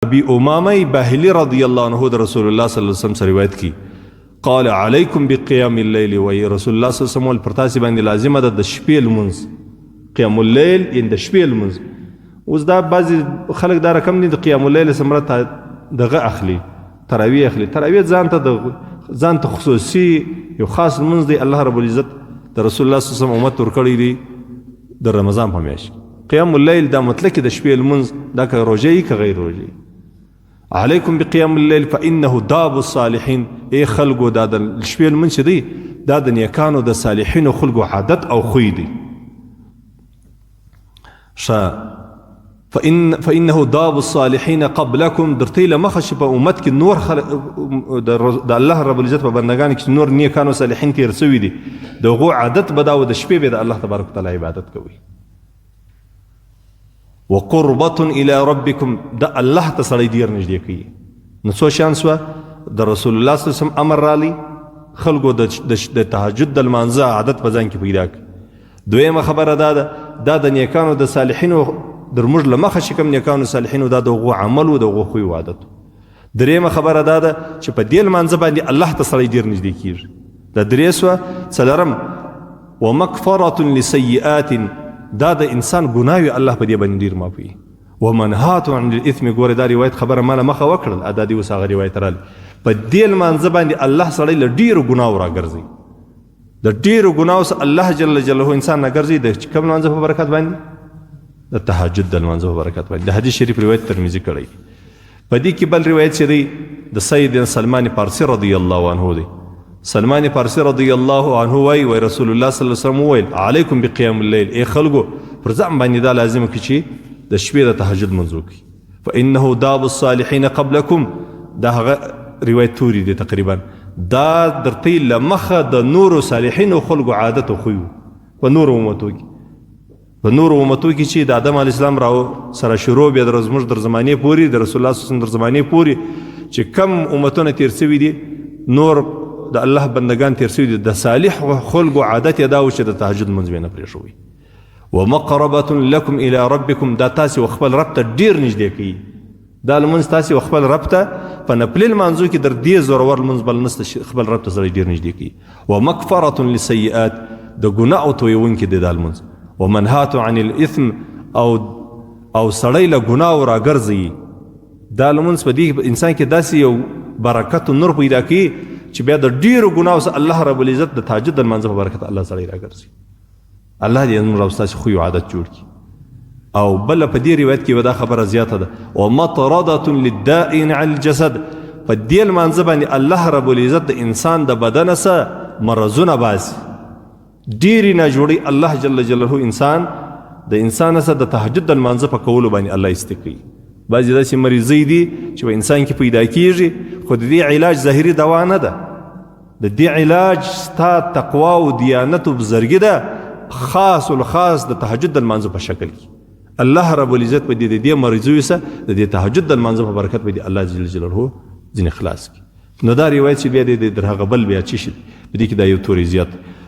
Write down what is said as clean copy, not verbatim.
ابي امامه باهلي رضي الله عنه د رسول الله صلی الله علیه وسلم سره روایت کی قال عليكم بقيام الليل و رسول الله صلی الله علیه وسلم پرتاسی باندې لازمه ده د شپې لمونځ قيام الليل ان د شپې لمونځ. اوس دا بعض خلک دا رقم دي د قيام الليل سمره دغه اخلي تراویح اخلي. تراویح ځان ته خصوصي یو خاص لمونځ دی الله رب العزت د رسول الله صلی الله علیه وسلم امت ورکړی دی د رمضان په میاشت. قيام الليل دا مطلق د شپې لمونځ دا که روژه که غیر روژه. عليكم بقيام الليل فإنه داب الصالحين. ای خلقو دا د شپې لمونځ دی دا د نیکانو د صالحینو خلقو عادت او خوی دی. فإنه داب الصالحين قبلكم درتی لمخش په امت کې نور خلق د الله رب العزت په بندگان کې نور نیکانو صالحین تیر سوي دي دغه عادت بداو د شپې به د الله تبارک وتعالى عبادت کوي. وقربة الى ربكم دا الله ته سړی ډیر نږدې کوي. نو څو شان سوه د رسول الله صلی الله علیه وسلم امر رالی خلکو د تهجد د لمانځه عادت په ځان کې پیدا کړي. دویمه خبره دا د نیکانو د صالحینو در موږ له مخه چې کوم نیکانو صالحینو دا د هغو عمل و د هغو خوی و عادت. درېیمه خبره دا ده چې په دې لمانځه باندې الله ته سړی ډېر نږدې کېږي. دا درې سوه. څلورم ومغفرة لسیئات دا د انسان ګناوې الله په دې باندې ډېر معافوي. ومنهات عن الاثم ګوره دا روایت خبره ما له مخه وکړل ادا دې اوس هغه روایت رالی په دې لمانځه باندې الله سړی له ډېرو ګناو راګرځوي. د ډېرو ګناو څخه الله جل جلاله انسان نه ګرځوي د کوم لمانځه په برکت باندې د تهجد د لمانځه په برکت باندې. د حدیث شریف روایت ترمذي کړی. په دې کې بل روایت چې دی د سید سلمان فارسی رضی الله عنه دی. سلمان فارسی رضی الله عنه وای رسول الله صلی الله علیه وسلم ویل علیکم بقیام الليل. ای خلکو پر ځان باندې دا لازم کړئ چې د شپې د تهجد منځ وکړئ. فانه داب الصالحین قبلکم دا هغه روایت توري دی تقریبا دا درته له مخه د نور صالحین خلکو عادت خو په نور امتو کې په نور امتو کې چې د آدم علیه السلام راو سره شروع بیا د زموږ در زمانې پورې د رسول الله صلی الله علیه وسلم در زمانې پورې چې کم امتونه تیر سوي دي نور د الله بندگان تیر سوي دي د صالح خلکو عادت یې دا و چې د تهجد منځ یې نه پرېښوي. ومقربة لکم الی ربکم دا تاسې خپل رب ته ډېر نږدې کوي. دا لمونځ تاسې خپل رب ته په نفلي لمانځو کې در دې زورور لمونځ بل نسته خپل رب ته سړی ډېر نږدې کوي. ومغفرة لسیئات د ګناهو تویونکی دی دا لمونځ. ومنهات عن الاثم او سړی له ګناهو راګرځوي. دا لمونځ په دې انسان کې داسې یو برکت و نور پیدا کوي چې بیا د ډېرو ګناهو څخه الله رب العزت د تهجد د لمانځه په برکت الله سړی راګرځي. الله دې زموږ او ستاسې خوی عادت جوړ کړي. او بله په دې روایت کې دا خبره زیاته ده ومطردة للداء عن الجسد. په دې لمانځه باندې الله رب العزت د انسان د بدن څخه مرضونه باسي. ډېرې ناجوړۍ الله جل جلاله د انسان څخه د تهجد د لمانځه په کولو باندې الله ایسته کوي. بعضې داسې مریضۍ دي چې په انسان کې پیدا کېږي خو د دې علاج ظاهري دوا نه ده. د دې علاج ستا تقوا او دیانت او بزرګي ده خاص الخاص د تهجد د لمانځه په شکل کې. الله رب العزت په دې مریضیو څخه د دې تهجد د لمانځه په برکت باندې الله جل جلاله ځینې خلاص کړي. نو دا روایت چې بیا د هغه بل بیا چې شي په دې کې دا یو تورې زیات